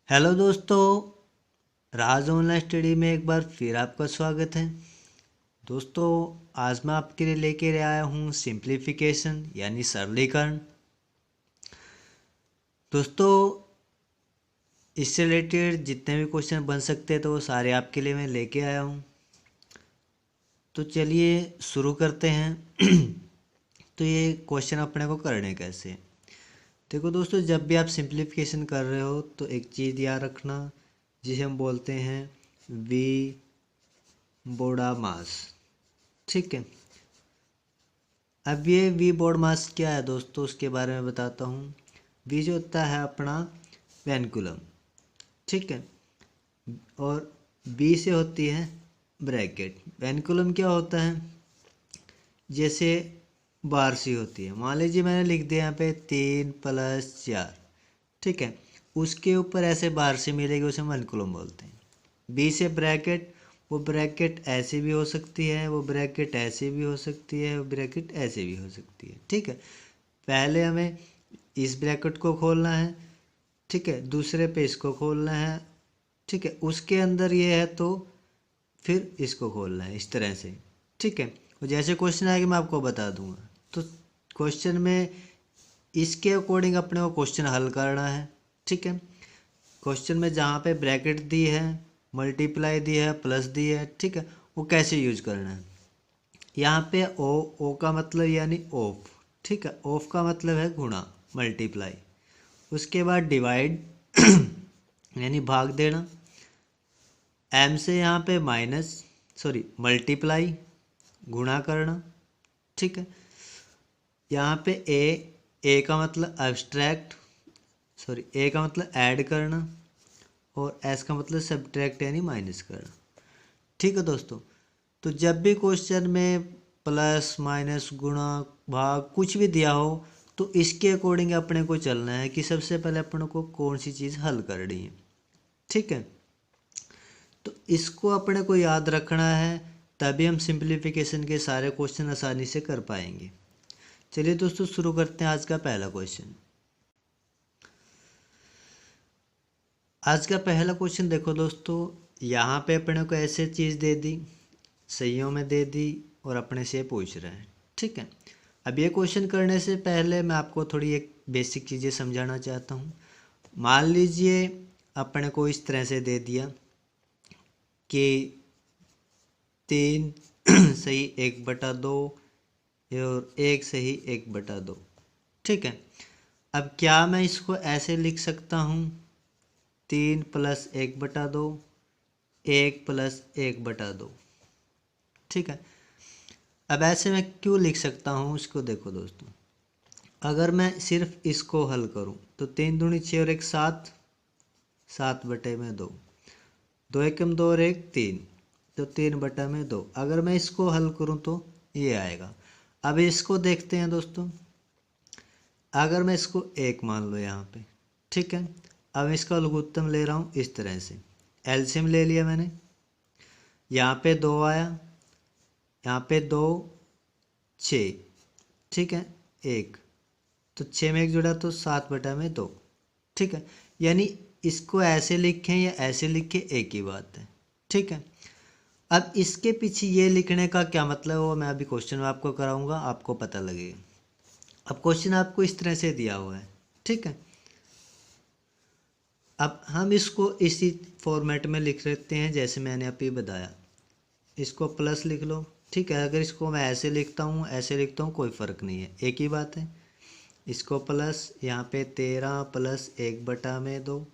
Hello दोस्तों, राज online study में एक बार फिर आपका स्वागत है। दोस्तों, आज मैं आपके लिए लेके आया हूँ सिंप्लीफिकेशन यानी सरलीकरण। दोस्तों, इससे रिलेटेड जितने भी क्वेश्चन बन सकते हैं तो वो सारे आपके लिए मैं लेके आया हूँ। तो चलिए शुरू करते हैं। तो ये क्वेश्चन अपने को करने कैसे हैं? देखो दोस्तों, जब भी आप सिंप्लीफिकेशन कर रहे हो तो एक चीज़ याद रखना, जिसे हम बोलते हैं वी बोडा मास। ठीक है। अब ये वी बोर्ड मास क्या है दोस्तों, उसके बारे में बताता हूँ। वी जो होता है अपना वेनकुलम, ठीक है, और बी से होती है ब्रैकेट। वेनकुलम क्या होता है, जैसे बार सी होती है। मान लीजिए मैंने लिख दिया यहाँ पे 3+4, ठीक है, उसके ऊपर ऐसे बार सी मिलेगी, उसे वेनकुलम बोलते हैं। बी से ब्रैकेट, वो ब्रैकेट ऐसे भी हो सकती है, वो ब्रैकेट ऐसे भी हो सकती है, वो ब्रैकेट ऐसे भी हो सकती है। ठीक है, पहले हमें इस ब्रैकेट को खोलना है, ठीक है, दूसरे पे इसको खोलना है, ठीक है, उसके अंदर ये है तो फिर इसको खोलना है, इस तरह से। ठीक है, और जैसे क्वेश्चन आएगा मैं आपको बता दूंगा। तो क्वेश्चन में इसके अकॉर्डिंग अपने को क्वेश्चन हल करना है। ठीक है, क्वेश्चन में जहाँ पे ब्रैकेट दी है, मल्टीप्लाई दी है, प्लस दी है, ठीक है, वो कैसे यूज करना है। यहाँ पे ओ का मतलब यानी ऑफ, ठीक है, ऑफ का मतलब है गुणा, मल्टीप्लाई। उसके बाद डिवाइड यानी भाग देना। एम से यहाँ पे माइनस, सॉरी मल्टीप्लाई, गुणा करना। ठीक है, यहाँ पे ए का मतलब एब्स्ट्रैक्ट, सॉरी ए का मतलब ऐड करना, और एस का मतलब सब्ट्रैक्ट यानी माइनस करना। ठीक है दोस्तों, तो जब भी क्वेश्चन में प्लस माइनस गुणा भाग कुछ भी दिया हो तो इसके अकॉर्डिंग अपने को चलना है कि सबसे पहले अपने को कौन सी चीज़ हल करनी है। ठीक है, तो इसको अपने को याद रखना है, तभी हम सिंप्लीफिकेशन के सारे क्वेश्चन आसानी से कर पाएंगे। चलिए दोस्तों, शुरू करते हैं आज का पहला क्वेश्चन। आज का पहला क्वेश्चन देखो दोस्तों, यहाँ पे अपने को ऐसे चीज़ दे दी, सहीयों में दे दी, और अपने से पूछ रहे हैं। ठीक है, अब ये क्वेश्चन करने से पहले मैं आपको थोड़ी एक बेसिक चीज़ें समझाना चाहता हूँ। मान लीजिए अपने को इस तरह से दे दिया कि 3 सही 1/2 और 1 सही 1/2। ठीक है, अब क्या मैं इसको ऐसे लिख सकता हूँ, 3+1/2, 1+1/2। ठीक है, अब ऐसे मैं क्यों लिख सकता हूँ उसको देखो दोस्तों। अगर मैं सिर्फ इसको हल करूँ तो 3 दूनी 6 और 1 7, 7/2, 2 एकम 2 और 1 3, तो 3/2। अगर मैं इसको हल करूँ तो ये आएगा। अब इसको देखते हैं दोस्तों, अगर मैं इसको 1 मान लो यहाँ पे, ठीक है, अब इसका लघुत्तम ले रहा हूँ इस तरह से, एलसीएम ले लिया मैंने, यहाँ पे 2 आया, यहाँ पे 2 6, ठीक है, 1, तो 6 में 1 जुड़ा तो 7/2। ठीक है, यानी इसको ऐसे लिखें या ऐसे लिखें एक ही बात है। ठीक है, अब इसके पीछे ये लिखने का क्या मतलब है वो मैं अभी क्वेश्चन में आपको कराऊंगा, आपको पता लगेगा। अब क्वेश्चन आपको इस तरह से दिया हुआ है, ठीक है, अब हम इसको इसी फॉर्मेट में लिख लेते हैं जैसे मैंने अभी बताया। इसको प्लस लिख लो, ठीक है, अगर इसको मैं ऐसे लिखता हूँ ऐसे लिखता हूँ कोई फ़र्क नहीं है, एक ही बात है। इसको प्लस, यहाँ पे 13+1/2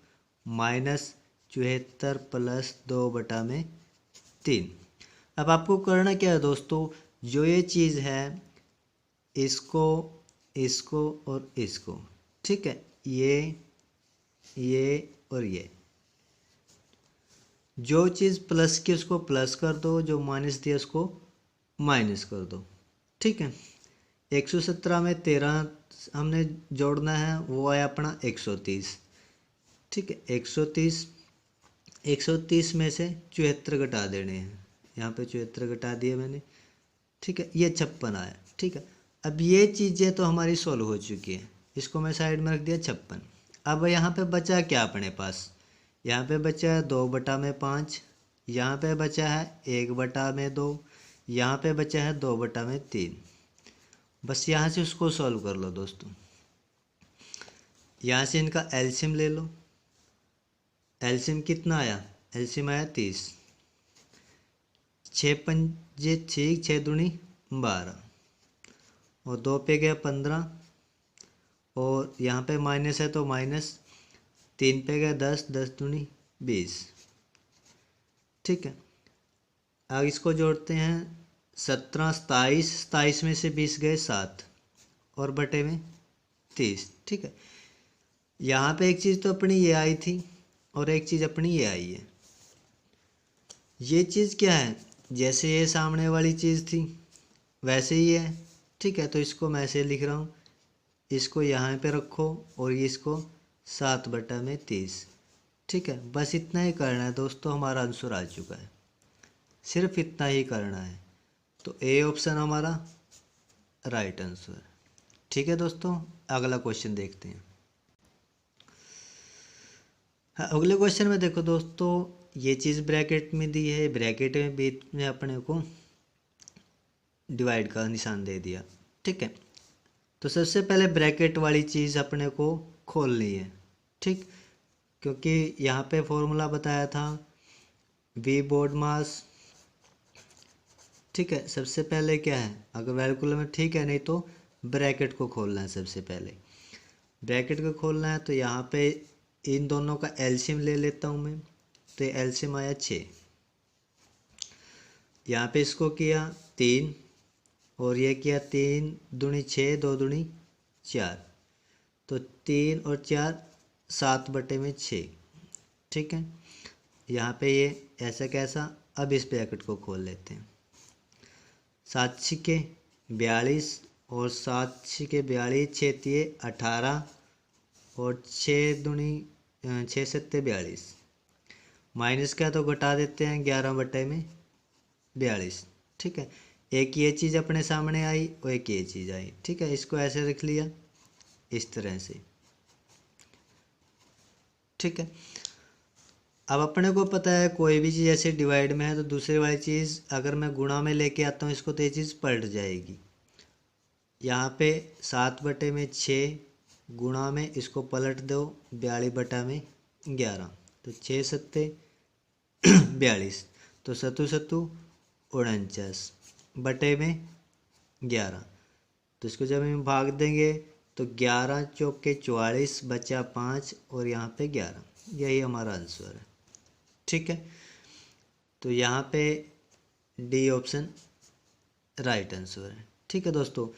-74+2/3। अब आपको करना क्या है दोस्तों, जो ये चीज़ है इसको, इसको और इसको, ठीक है, ये और ये, जो चीज़ प्लस की उसको प्लस कर दो, जो माइनस दिया उसको माइनस कर दो। ठीक है, 117 में 13 हमने जोड़ना है, वो आया अपना 130। ठीक है, 130 में से 74 घटा देने हैं, यहाँ पे 74 घटा दिए मैंने। ठीक है, ये 56 आया। ठीक है, अब ये चीज़ें तो हमारी सॉल्व हो चुकी है, इसको मैं साइड में रख दिया 56। अब यहाँ पे बचा क्या अपने पास, यहाँ पे बचा है 2/5, यहाँ पे बचा है 1/2, यहाँ पे बचा है 2/3। बस यहाँ से उसको सॉल्व कर लो दोस्तों। यहाँ से इनका एलसीएम ले लो। एलसीएम कितना आया? एलसीएम आया 30। 6 पंजे 6, 6 दूनी 12 और 2 पे गया 15 और यहाँ पे माइनस है तो माइनस, 3 पे गया 10, 10 दूनी 20। ठीक है, अब इसको जोड़ते हैं। 17, 27, 27 में से 20 गए 7 और बटे में 30। ठीक है, यहाँ पे एक चीज़ तो अपनी ये आई थी और एक चीज़ अपनी ये आई है। ये चीज़ क्या है? जैसे ये सामने वाली चीज़ थी वैसे ही है। ठीक है, तो इसको मैं ऐसे लिख रहा हूँ, इसको यहाँ पे रखो और इसको 7/30। ठीक है, बस इतना ही करना है दोस्तों, हमारा आंसर आ चुका है। सिर्फ इतना ही करना है, तो ए ऑप्शन हमारा राइट आंसर। ठीक है दोस्तों, अगला क्वेश्चन देखते हैं। हाँ, अगले क्वेश्चन में देखो दोस्तों, ये चीज़ ब्रैकेट में दी है, ब्रैकेट में बीच में अपने को डिवाइड का निशान दे दिया। ठीक है, तो सबसे पहले ब्रैकेट वाली चीज़ अपने को खोलनी है। ठीक, क्योंकि यहाँ पे फॉर्मूला बताया था वी बोर्ड मास। ठीक है, सबसे पहले क्या है, अगर वैल्कुलम में ठीक है, नहीं तो ब्रैकेट को खोलना है। सबसे पहले ब्रैकेट को खोलना है, तो यहाँ पे इन दोनों का एलसीएम ले लेता हूँ मैं। तो एलसीएम आया 6। यहाँ पे इसको किया 3 और ये किया 3 दूनी 6, 2 दूनी 4, तो 3 और 4 7/6। ठीक है, यहाँ पे ये ऐसा कैसा। अब इस ब्रैकेट को खोल लेते हैं। 7 छिके 42 और 7 छिके 42, 6 तिये 18 और 6 दूनी 6 सत्ते 42। माइनस का तो घटा देते हैं 11/42। ठीक है, एक ये चीज़ अपने सामने आई और एक ये चीज़ आई। ठीक है, इसको ऐसे रख लिया इस तरह से। ठीक है, अब अपने को पता है कोई भी चीज़ ऐसे डिवाइड में है तो दूसरी वाली चीज़ अगर मैं गुणा में लेके आता हूँ इसको तो ये चीज़ पलट जाएगी। यहाँ पे 7/6 गुणा में इसको पलट दो 42/11, तो 6 सत्ते 42, तो सत्तू सत्तू 49 बटे में 11। तो इसको जब हम भाग देंगे तो 11 चौके 44 बचा 5 और यहाँ पे 11। यही हमारा आंसर है। ठीक है, तो यहाँ पे डी ऑप्शन राइट आंसर है। ठीक है दोस्तों,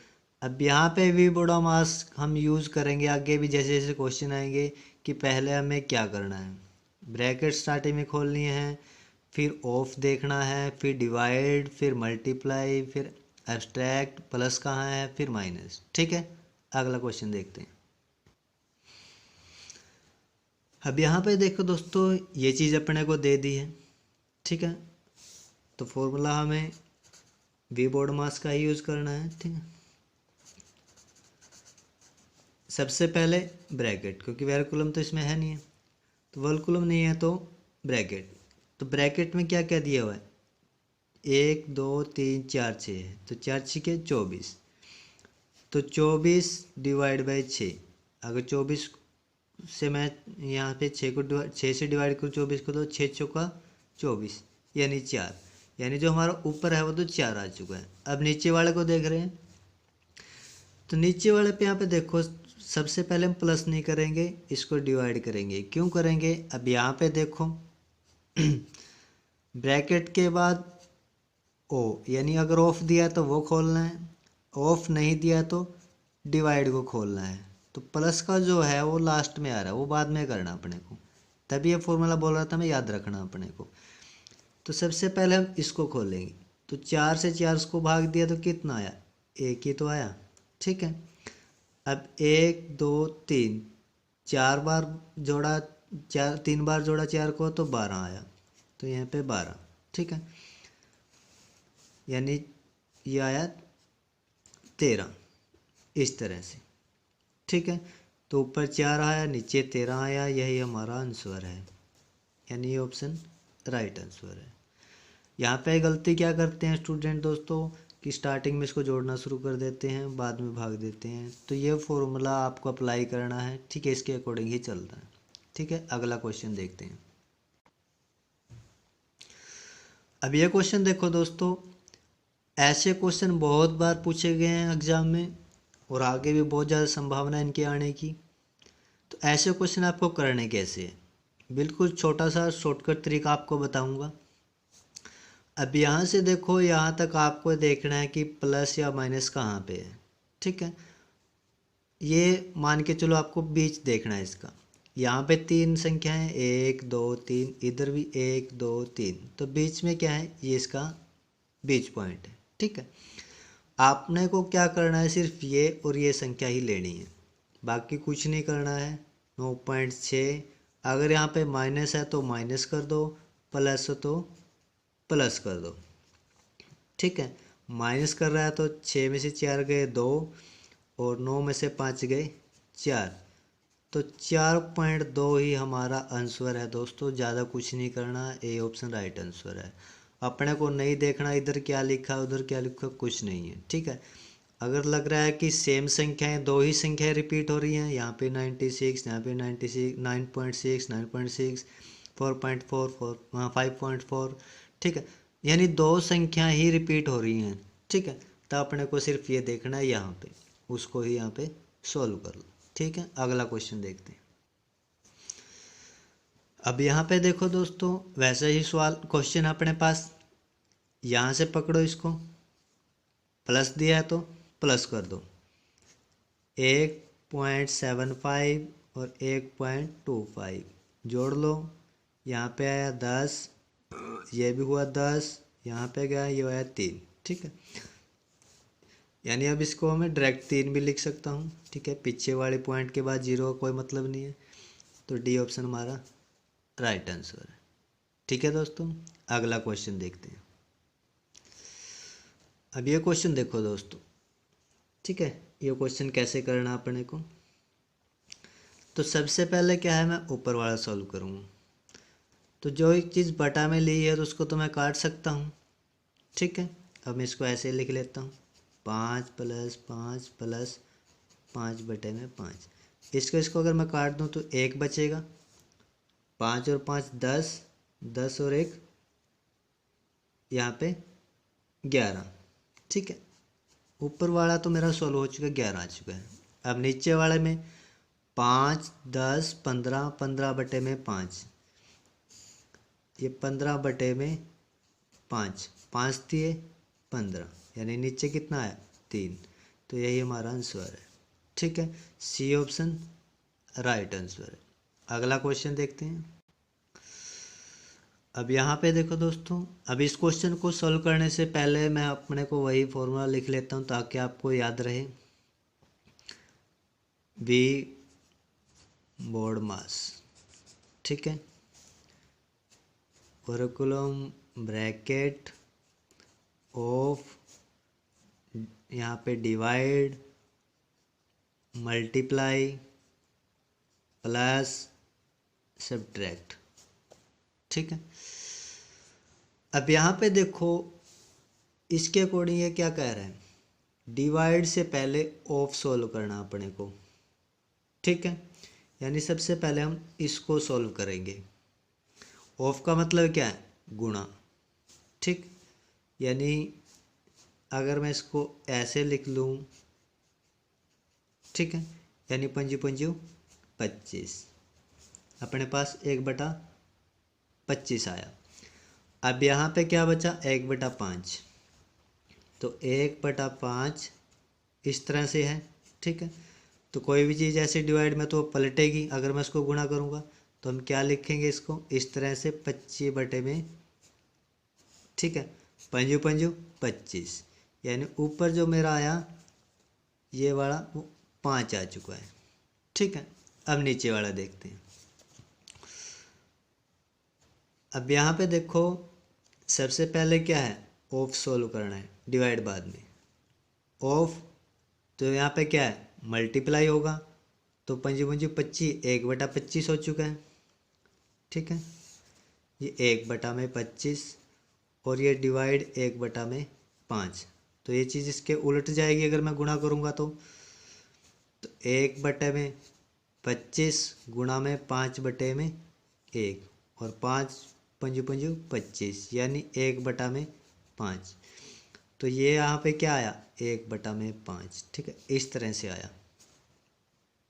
अब यहाँ पे वी बोडा मास हम यूज़ करेंगे आगे भी, जैसे जैसे क्वेश्चन आएंगे कि पहले हमें क्या करना है। ब्रैकेट स्टार्टिंग में खोलनी है, फिर ऑफ देखना है, फिर डिवाइड, फिर मल्टीप्लाई, फिर एब्स्ट्रैक्ट, प्लस कहाँ है, फिर माइनस। ठीक है, अगला क्वेश्चन देखते हैं। अब यहाँ पे देखो दोस्तों, ये चीज़ अपने को दे दी है। ठीक है, तो फॉर्मूला हमें वी बोर्ड मास का ही यूज़ करना है। ठीक है, सबसे पहले ब्रैकेट, क्योंकि वैल्कुलम तो इसमें है नहीं है, तो वैल्कुलम नहीं है तो ब्रैकेट। तो ब्रैकेट में क्या क्या दिया हुआ है, 1 2 3 4 6 है, तो 4 छिके 24, तो 24 डिवाइड बाई 6। अगर 24 से मैं यहाँ पे 6 से डिवाइड करूँ 24 को, तो 6 चौका 24 यानी 4, यानी जो हमारा ऊपर है वो तो 4 आ चुका है। अब नीचे वाले को देख रहे हैं, तो नीचे वाले पे यहाँ पे देखो, सबसे पहले हम प्लस नहीं करेंगे, इसको डिवाइड करेंगे। क्यों करेंगे, अब यहाँ पे देखो ब्रैकेट के बाद ओ, यानी अगर ऑफ दिया तो वो खोलना है, ऑफ नहीं दिया तो डिवाइड को खोलना है। तो प्लस का जो है वो लास्ट में आ रहा है, वो बाद में करना अपने को, तभी ये फॉर्मूला बोल रहा था मैं, याद रखना अपने को। तो सबसे पहले हम इसको खोलेंगे, तो 4 से 4 को भाग दिया तो कितना आया, 1 ही तो आया। ठीक है, अब 1 2 3 4 बार जोड़ा, 3 बार जोड़ा 4 को तो 12 आया, तो यहाँ पे 12। ठीक है, यानी ये आया 13 इस तरह से। ठीक है, तो ऊपर 4 आया नीचे 13 आया, यही हमारा आंसर है। यानी ये ऑप्शन राइट आंसर है। यहाँ पे गलती क्या करते हैं स्टूडेंट दोस्तों कि स्टार्टिंग में इसको जोड़ना शुरू कर देते हैं, बाद में भाग देते हैं। तो ये फॉर्मूला आपको अप्लाई करना है, ठीक है, इसके अकॉर्डिंग ही चलता है। ठीक है, अगला क्वेश्चन देखते हैं। अब ये क्वेश्चन देखो दोस्तों, ऐसे क्वेश्चन बहुत बार पूछे गए हैं एग्जाम में और आगे भी बहुत ज़्यादा संभावना है इनके आने की। तो ऐसे क्वेश्चन आपको करने कैसे हैं, बिल्कुल छोटा सा शॉर्टकट तरीका आपको बताऊंगा। अब यहाँ से देखो, यहाँ तक आपको देखना है कि प्लस या माइनस कहाँ पे है। ठीक है, ये मान के चलो आपको बीच देखना है इसका। यहाँ पे 3 संख्या है, 1 2 3, इधर भी 1 2 3, तो बीच में क्या है, ये इसका बीच पॉइंट है। ठीक है, आपने को क्या करना है, सिर्फ ये और ये संख्या ही लेनी है, बाकी कुछ नहीं करना है। 9.6, अगर यहाँ पे माइनस है तो माइनस कर दो, प्लस हो तो प्लस कर दो। ठीक है, माइनस कर रहा है तो 6 में से 4 गए 2 और 9 में से 5 गए 4, तो 4.2 ही हमारा आंसर है दोस्तों। ज़्यादा कुछ नहीं करना, ए ऑप्शन राइट आंसर है। अपने को नहीं देखना इधर क्या लिखा उधर क्या लिखा, कुछ नहीं है। ठीक है, अगर लग रहा है कि सेम संख्याएं, दो ही संख्याएं रिपीट हो रही हैं, यहाँ पे 96, यहाँ पे 96, 9.6, 9.6, 4.4, 5.4, ठीक है, यानी दो संख्या ही रिपीट हो रही हैं। ठीक है, तो अपने को सिर्फ ये देखना है यहाँ पे, उसको ही यहाँ पे सॉल्व कर लो। ठीक है, अगला क्वेश्चन देखते हैं। अब यहाँ पे देखो दोस्तों, वैसे ही सवाल क्वेश्चन अपने पास, यहाँ से पकड़ो इसको, प्लस दिया है तो प्लस कर दो, 1.75 और 1.25 जोड़ लो, यहाँ पे आया 10, ये भी हुआ 10, यहाँ पे गया ये आया 3। ठीक है, यानी अब इसको मैं डायरेक्ट 3 भी लिख सकता हूँ। ठीक है, पीछे वाले पॉइंट के बाद 0 का कोई मतलब नहीं है, तो डी ऑप्शन हमारा राइट आंसर है। ठीक है दोस्तों, अगला क्वेश्चन देखते हैं। अब ये क्वेश्चन देखो दोस्तों, ठीक है, ये क्वेश्चन कैसे करना अपने को। तो सबसे पहले क्या है, मैं ऊपर वाला सॉल्व करूँगा। तो जो एक चीज़ बटा में ली है तो उसको तो मैं काट सकता हूँ। ठीक है, अब मैं इसको ऐसे लिख लेता हूँ, 5 + 5 + 5/5। इसको अगर मैं काट दूँ तो 1 बचेगा, 5 और 5 10, 10 और 1 यहाँ पे 11। ठीक है, ऊपर वाला तो मेरा सॉल्व हो चुका है, 11 आ चुका है। अब नीचे वाले में 5 10 15, 15/5, ये 15/5, 5 दिए 15, यानी नीचे कितना है 3, तो यही हमारा आंसर है। ठीक है, सी ऑप्शन राइट आंसर है। अगला क्वेश्चन देखते हैं। अब यहाँ पे देखो दोस्तों, अब इस क्वेश्चन को सॉल्व करने से पहले मैं अपने को वही फॉर्मूला लिख लेता हूँ ताकि आपको याद रहे। बी बोर्ड मास, ठीक है, वर्कुलम ब्रैकेट ऑफ, यहाँ पे डिवाइड मल्टीप्लाई प्लस सब्ट्रैक्ट। ठीक है, अब यहाँ पे देखो इसके अकॉर्डिंग ये क्या कह रहा है, डिवाइड से पहले ऑफ सॉल्व करना अपने को। ठीक है, यानी सबसे पहले हम इसको सॉल्व करेंगे। ऑफ का मतलब क्या है, गुणा। ठीक, यानी अगर मैं इसको ऐसे लिख लूँ, ठीक है, यानी 5 5 25, अपने पास 1/25 आया। अब यहाँ पे क्या बचा, 1/5, तो 1/5 इस तरह से है। ठीक है, तो कोई भी चीज़ ऐसे डिवाइड में तो पलटेगी, अगर मैं इसको गुणा करूँगा तो हम क्या लिखेंगे इसको, इस तरह से 25 में। ठीक है, 5 5 25, यानी ऊपर जो मेरा आया ये वाला वो 5 आ चुका है। ठीक है, अब नीचे वाला देखते हैं। अब यहाँ पे देखो सबसे पहले क्या है, ऑफ सोल्व करना है, डिवाइड बाद में। ऑफ तो यहाँ पे क्या है, मल्टीप्लाई होगा, तो 5 5 25, 1/25 हो चुका है। ठीक है, ये 1/25 और ये डिवाइड 1/5। तो ये चीज़ इसके उलट जाएगी अगर मैं गुणा करूँगा तो 1/25 गुणा में 5/1 और 5 पंजू पंजू 25 यानी 1/5। तो ये यहाँ पे क्या आया 1/5। ठीक है, इस तरह से आया।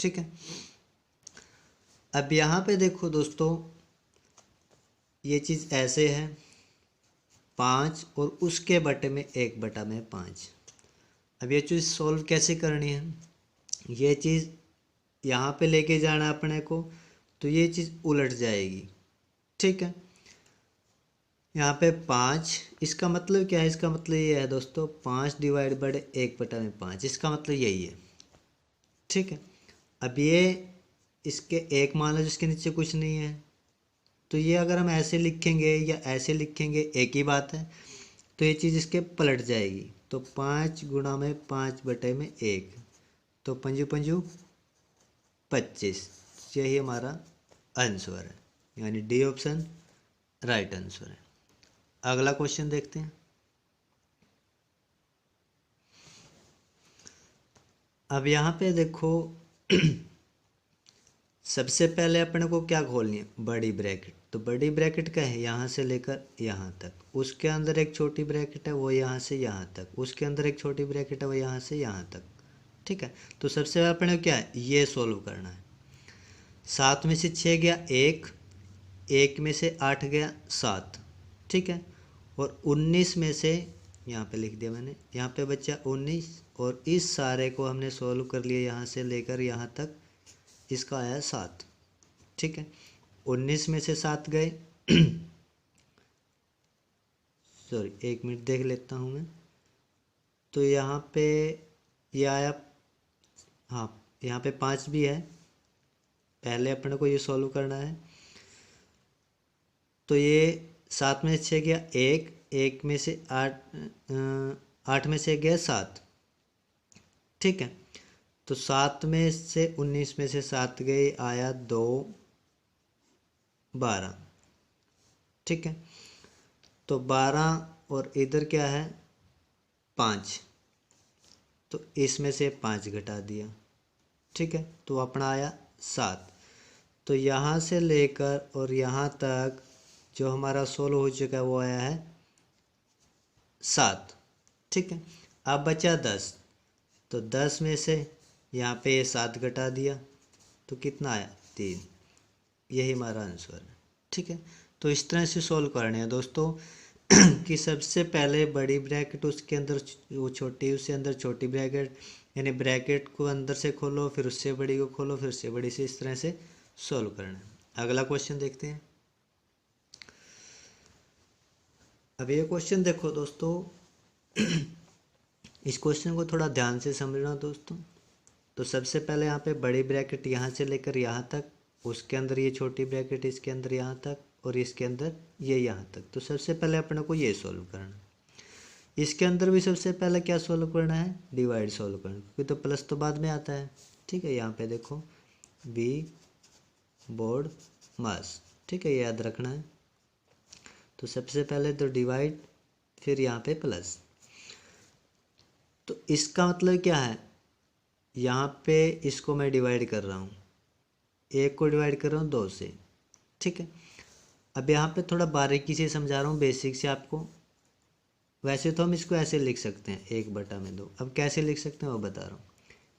ठीक है, अब यहाँ पे देखो दोस्तों, ये चीज़ ऐसे है 5 और उसके बटे में 1/5। अब ये चीज़ सॉल्व कैसे करनी है, ये चीज़ यहाँ पे लेके जाना अपने को, तो ये चीज़ उलट जाएगी। ठीक है, यहाँ पे 5, इसका मतलब क्या है, इसका मतलब ये है दोस्तों 5 डिवाइड बाय 1/5, इसका मतलब यही है। ठीक है, अब ये इसके एक मान लो जिसके नीचे कुछ नहीं है, तो ये अगर हम ऐसे लिखेंगे या ऐसे लिखेंगे एक ही बात है, तो ये चीज़ इसके पलट जाएगी। तो 5 गुणा में 5/1, तो पंजू पंजू 25, यही हमारा आंसर है, यानी डी ऑप्शन राइट आंसर है। अगला क्वेश्चन देखते हैं। अब यहाँ पे देखो सबसे पहले अपने को क्या खोलनी है, बड़ी ब्रैकेट। तो बड़ी ब्रैकेट क्या है, यहाँ से लेकर यहाँ तक, उसके अंदर एक छोटी ब्रैकेट है वो यहाँ से यहाँ तक, उसके अंदर एक छोटी ब्रैकेट है वो यहाँ से यहाँ तक। ठीक है, तो सबसे पहले अपने को क्या है, ये सोल्व करना है। 7 में से 6 गया 1, 1 में से 8 गया 7। ठीक है, और 19 में से यहाँ पे लिख दिया मैंने, यहाँ पे बचा 19, और इस सारे को हमने सोल्व कर लिया यहाँ से लेकर यहाँ तक, इसका आया 7। ठीक है, 19 में से 7 गए सॉरी 1 मिनट देख लेता हूँ मैं। तो यहाँ पे ये आया, हाँ यहाँ पे 5 भी है, पहले अपने को ये सॉल्व करना है। तो ये 7 में से 6 गया 1, 1 में से 8 में से गया 7। ठीक है, तो 7 में से 19 में से 7 गए, आया 2 12। ठीक है, तो 12 और इधर क्या है 5, तो इसमें से 5 घटा दिया। ठीक है, तो अपना आया 7। तो यहाँ से लेकर और यहाँ तक जो हमारा सोल्व हो चुका है वो आया है 7। ठीक है, अब बचा 10, तो 10 में से यहाँ पे 7 घटा दिया, तो कितना आया 3, यही हमारा आंसर है। ठीक है, तो इस तरह से सॉल्व करने हैं दोस्तों कि सबसे पहले बड़ी ब्रैकेट, उसके अंदर वो छोटी, उससे अंदर छोटी ब्रैकेट, यानी ब्रैकेट को अंदर से खोलो, फिर उससे बड़ी को खोलो, फिर उससे बड़ी से, इस तरह से सॉल्व करना है। अगला क्वेश्चन देखते हैं। अब ये क्वेश्चन देखो दोस्तों इस क्वेश्चन को थोड़ा ध्यान से समझना दोस्तों। तो सबसे पहले यहाँ पे बड़ी ब्रैकेट यहाँ से लेकर यहाँ तक, उसके अंदर ये छोटी ब्रैकेट, इसके अंदर यहाँ तक, और इसके अंदर ये यहाँ तक। तो सबसे पहले अपने को ये सॉल्व करना। इसके अंदर भी सबसे पहले क्या सॉल्व करना है, डिवाइड सॉल्व करना, क्योंकि तो प्लस तो बाद में आता है। ठीक है, यहाँ पे देखो बी बोर्ड मास, ठीक है, ये याद रखना है। तो सबसे पहले तो डिवाइड, फिर यहाँ पे प्लस। तो इसका मतलब क्या है, यहाँ पे इसको मैं डिवाइड कर रहा हूँ, 1 को डिवाइड कर रहा हूँ 2 से। ठीक है, अब यहाँ पे थोड़ा बारीकी से समझा रहा हूँ, बेसिक से आपको। वैसे तो हम इसको ऐसे लिख सकते हैं 1/2। अब कैसे लिख सकते हैं वो बता रहा हूँ।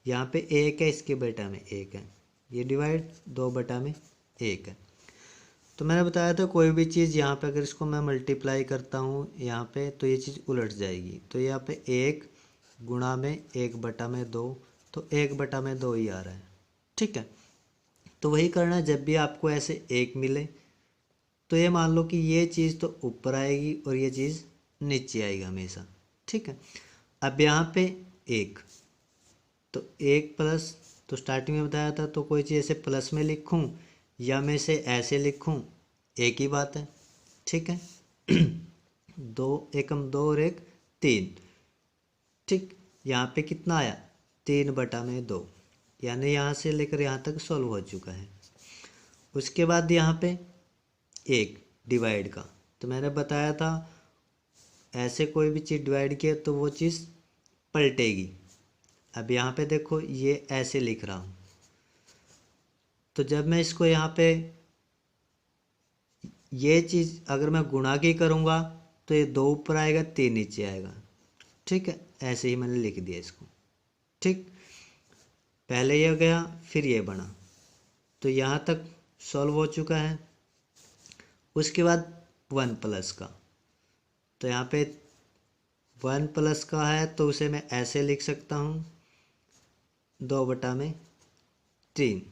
यहाँ पे 1 है, इसके बटा में 1 है, ये डिवाइड 2/1 है। तो मैंने बताया था कोई भी चीज़ यहाँ पे अगर इसको मैं मल्टीप्लाई करता हूँ यहाँ पे, तो ये चीज़ उलट जाएगी। तो यहाँ पे 1 गुणा में 1/2, तो 1/2 ही आ रहा है। ठीक है, तो वही करना, जब भी आपको ऐसे 1 मिले तो ये मान लो कि ये चीज़ तो ऊपर आएगी और ये चीज़ नीचे आएगी हमेशा। ठीक है, अब यहाँ पे 1, तो 1 प्लस, तो स्टार्टिंग में बताया था, तो कोई चीज़ ऐसे प्लस में लिखूँ या मैं इसे ऐसे लिखूँ, एक ही बात है। ठीक है 2 एकम 2 और 1 3। ठीक, यहाँ पे कितना आया 3/2, यानी यहाँ से लेकर यहाँ तक सॉल्व हो चुका है। उसके बाद यहाँ पे 1 डिवाइड का। तो मैंने बताया था ऐसे कोई भी चीज़ डिवाइड किया तो वो चीज़ पलटेगी। अब यहाँ पे देखो ये ऐसे लिख रहा हूँ, तो जब मैं इसको यहाँ पे ये चीज़ अगर मैं गुणा की करूँगा तो ये 2 ऊपर आएगा 3 नीचे आएगा। ठीक है, ऐसे ही मैंने लिख दिया इसको। ठीक, पहले ये गया फिर ये बना, तो यहाँ तक सॉल्व हो चुका है। उसके बाद 1 प्लस का, तो यहाँ पे 1 प्लस का है तो उसे मैं ऐसे लिख सकता हूँ 2/3।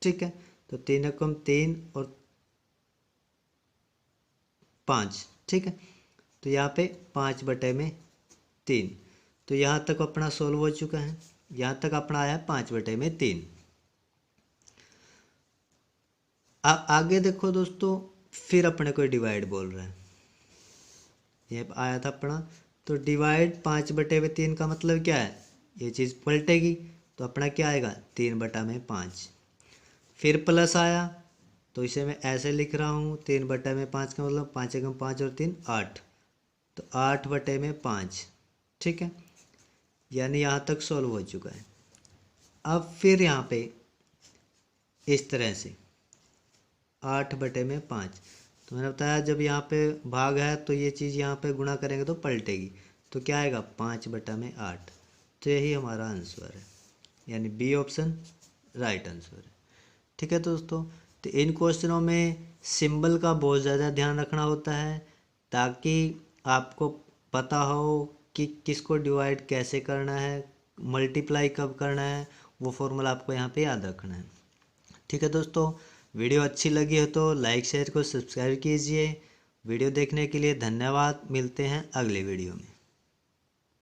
ठीक है, तो 3 एकम 3 और 5। ठीक है, तो यहाँ पे 5/3। तो यहाँ तक अपना सोल्व हो चुका है। यहाँ तक अपना आया 5/3। आगे देखो दोस्तों, फिर अपने को डिवाइड बोल रहा है। ये आया था अपना, तो डिवाइड 5/3 का मतलब क्या है, ये चीज़ पलटेगी तो अपना क्या आएगा 3/5। फिर प्लस आया तो इसे मैं ऐसे लिख रहा हूँ 3/5 का मतलब 5 एकम 5 और 3 8, तो 8/5। ठीक है, यानी यहाँ तक सॉल्व हो चुका है। अब फिर यहाँ पे इस तरह से 8/5, तो मैंने बताया जब यहाँ पे भाग है तो ये चीज़ यहाँ पे गुणा करेंगे तो पलटेगी, तो क्या आएगा 5/8। तो यही हमारा आंसर है, यानी बी ऑप्शन राइट आंसर है। ठीक है दोस्तों, तो इन क्वेश्चनों में सिंबल का बहुत ज़्यादा ध्यान रखना होता है ताकि आपको पता हो कि किसको डिवाइड कैसे करना है, मल्टीप्लाई कब करना है, वो फॉर्मूला आपको यहाँ पे याद रखना है। ठीक है दोस्तों, वीडियो अच्छी लगी हो तो लाइक शेयर को सब्सक्राइब कीजिए। वीडियो देखने के लिए धन्यवाद। मिलते हैं अगले वीडियो में।